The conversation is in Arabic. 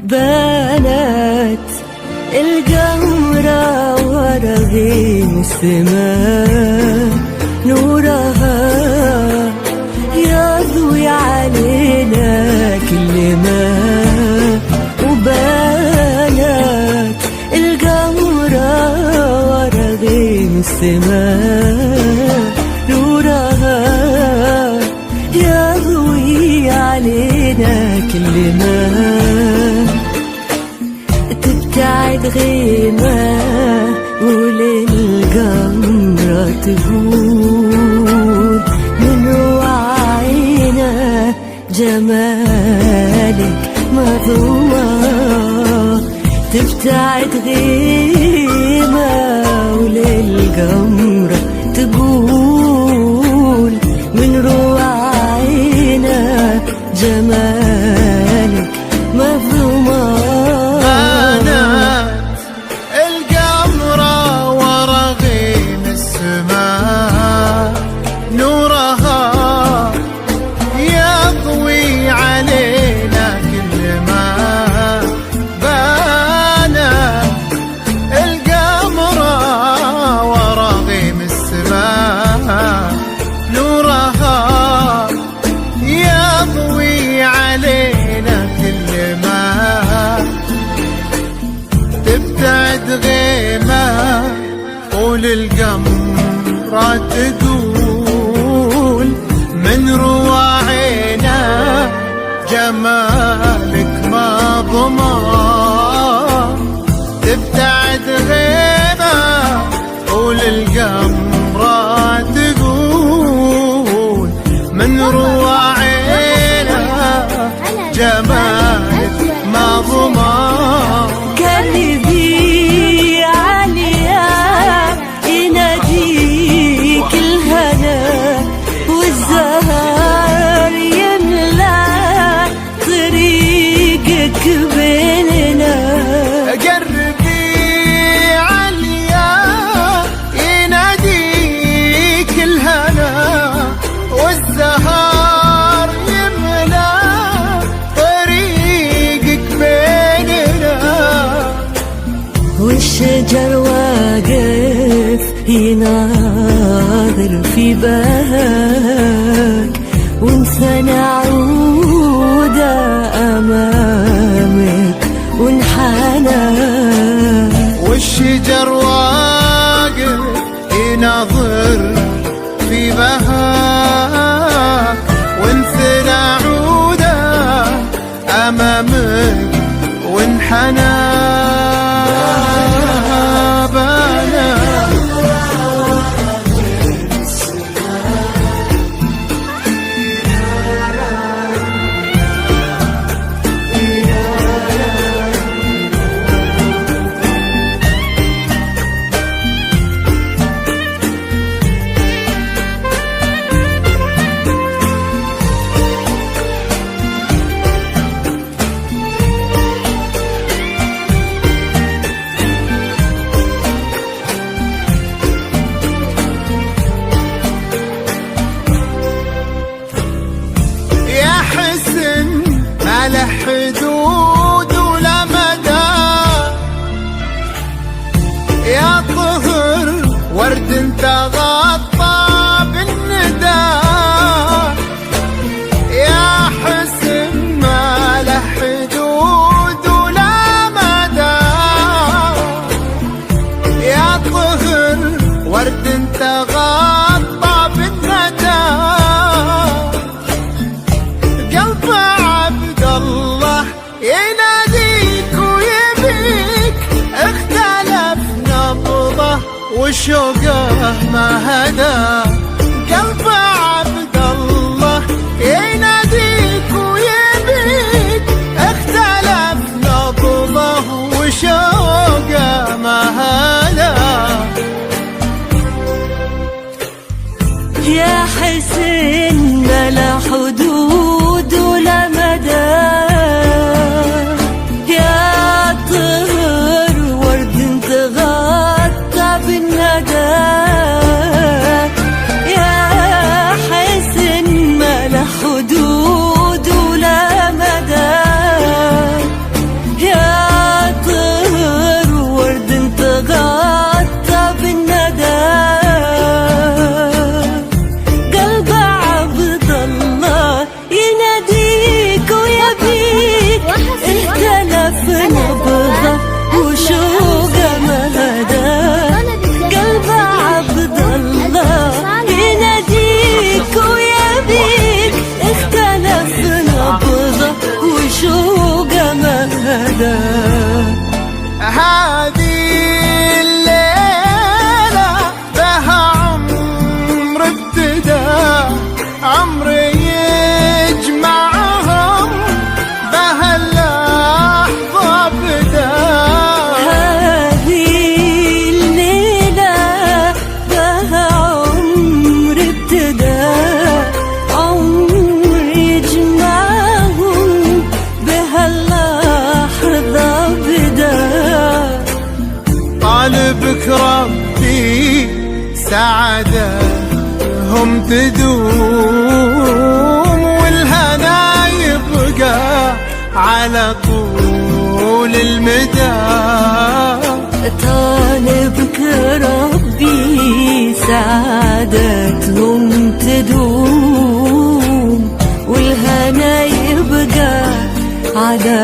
بنات القمرة ورغيم السماء نورها يضوي علينا كل ما. وبنات القمرة ورغيم السماء نورها يضوي علينا كل ما. تبتعد غيمة وللقمرة تقول من وعينا جمالك مظلومة. تبتعد غيمة وللقمرة تقول من روعينا جمالك مظلومة. وللقمرة تقول من رواعينا جمالك ما ضمان. تبتعد غيمة وللقمرة تقول من رواعينا جمالك ما ضمان. والشجر واقف يناظر في بهاك وانثنى عودة أمامك وانحنى. والشجر واقف يناظر في بهاك وانثنى عودة أمامك وانحنى. تغطى بالندى. قلب عبد الله يناديك ويبيك، اختلف نبضه وشوقه ما هدى. قلب عبد الله يناديك ويبيك، اختلف نبضه وشوقه ما هدى. يا حسن ما لا حدود ولا مدى، يا طهر ورد تغطى بالندى. يا حسن ما لا حدود ولا مدى، يا طهر ورد تغطى بالندى. قلب عبد الله يناديك ويبيك، اختلف نبضه وشوقه ما هدى. قلب عبد الله يناديك ويبيك، اختلف نبضه وشوقه ما هدى. هذه الليلة لها عمر ابتدى، عمر يجمعهم بها اللحظة بدا. هذه الليلة بها عمر ابتدى، عمر يجمعهم بها اللحظة بدا. طالبك ربي سعادتهم تدوم، والهنا يبقى على طول المدى. طالبك ربي سعادتهم تدوم، والهنا يبقى على